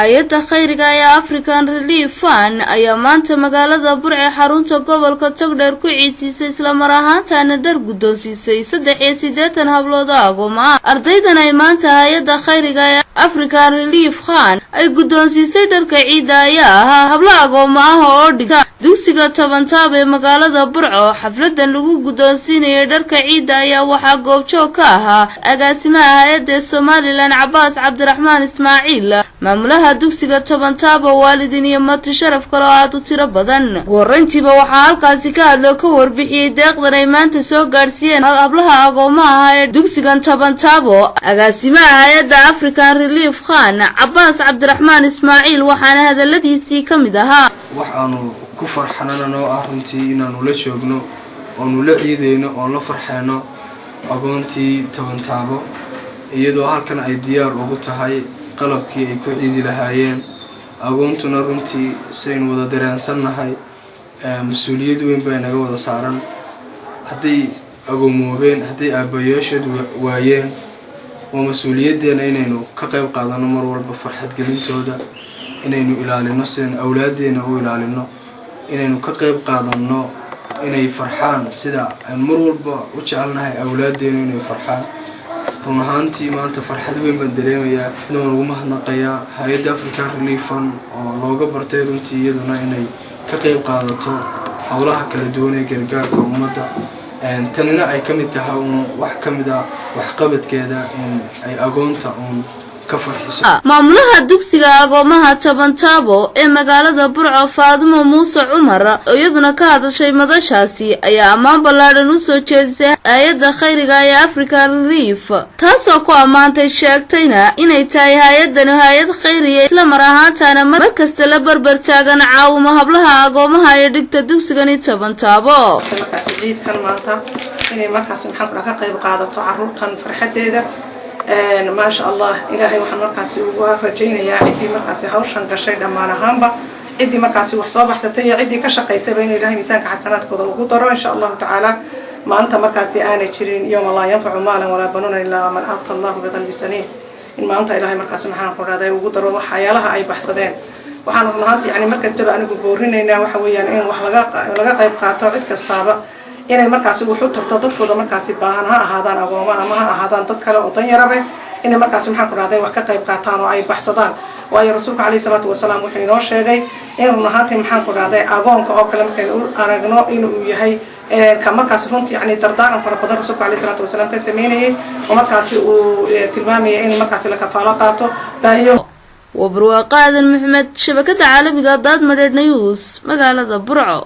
hay'adda khayriga ee African Relief Fund ayaa maanta magaalada Burco xarunta gobolka Togdheer ku ciidisay isla mar ahaantaana dhar guddoonsiisay 83 hablood agooma ardaydan ay maanta hay'adda khayriga ee African Relief Fund ay guddoonsiisay dharka ciida ayaa ahaa hablo agooma oo dhigta dugsiga Tabantaab ee magaalada Burco xafladan lagu guddoonsiinayay dharka ciida ayaa waxaa goobjoog ka ahaa agaasimaha hay'adda Somaliland Abbas Cabdiraxmaan Ismaaciil maamulaha dugsiga Tabantaab waalidin iyo marti sharaf kale oo aad u tiro badan go'rayntiiba waxaa halkaasi ka hadlo ka warbixiyay deeqdan ay maanta soo gaarsiiyeen hablaha agoomaha ee dugsiga Tabantaab agaasimaha hay'adda African Relief Fund Abbas Cabdiraxmaan Ismaaciil waxaana hadaladiisii kamid ahaa waxaanu ku farxanano runtii inaanu la joogno oo nu la ciideyno oo la farxeeno agoontii Tabantaab iyadoo halkan ay diyaar ugu tahay qalabkii ay ku ciidi lahaayeen agoontuna runtii sayn wada dareensannahay mas'uuliyad weyn bay naga wada saaran haday agoomoobeen haday aabayaashood waayeen oo mas'uuliyadeena inaynu ka qayb qaadano mar walba farxad gelintooda inaynu ilaalino seen awlaadeena u ilaalino inaynu ka qayb qaadano inay farxaan sida aan mar walba u jecelnahay awlaadeena inay farxaan runaantii maanta farxad weyn baan dareemayaa inaan ugu mahadnaqayaa hay'adda African Relief Fund oo looga bartay runtii iyaduna inay ka qayb qaadato hawlaha kala duwan ee gargaarka ummadda tanina ay kamid tahay wax kamid ah wax qabadkeeda in ay agoonta ka farxiso maamulaha dugsiga agoomaha Tabantaab ee magaalada Burco Faadimo Muuse Cumar iyaduna ka hadashay madashaasi ayaa ammaan ballaaran u soo jeedisay hay'adda khayriga ee African Relief taasoo ku amaantay sheegtayna inay tahay hay'ad khayriye isla mar ahaantaana mar kasta la barbar taagan caawimo hablaha agoomaha ee dhigta dugsigan Tabantaab ciidkan maanta inay markaas maxaan ka qayb qaadato carruurtan farxadeeda ما شاء الله إلهي وحن مركزي وفرجينا عدي مركزي هوشان قشي لما نهامبا عدي مركزي وحصابة حتى عدي كشقي سبين إلهي ميسانك حسنات كذا وقدره إن شاء الله تعالى ما أنت مركزي أنا تشرين يوم الله ينفع مالا ولا بنون إلا من أعطى الله بقلب سليم إن ما أنت إلهي مركزي محان قرادة وقدره وحيالها أي بحثين وحن نهانتي يعني مركز تبع أنا بورينا إنه وحويا إن وحلقة قيب قاطع عد كستابة inay markaasi wuxuu tarto dadkooda markaasi baahan ha ahaadaan agooma ama ha ahaadaan dad kale oo tan yarabe inay markaasi maxaan ku raadey wax ka qayb qaataan oo ay baxsadaan waayo rasuulka kaleey salaatu wasalaam wuxuu inoo sheegay in runaantii maxaan ku raadey agoonka oo kale markay aragno inuu yahay ka markaasi runtii yani dardaaran fara badan rasuulka kaleey salaatu wasalaam ka sameeyay oo markaasi uu tilmaamay in markaasi la kafaalo qaato baahiyo وبروقاد محمد شبكة عالمية ضد مدينة نيوز مقالة برعو.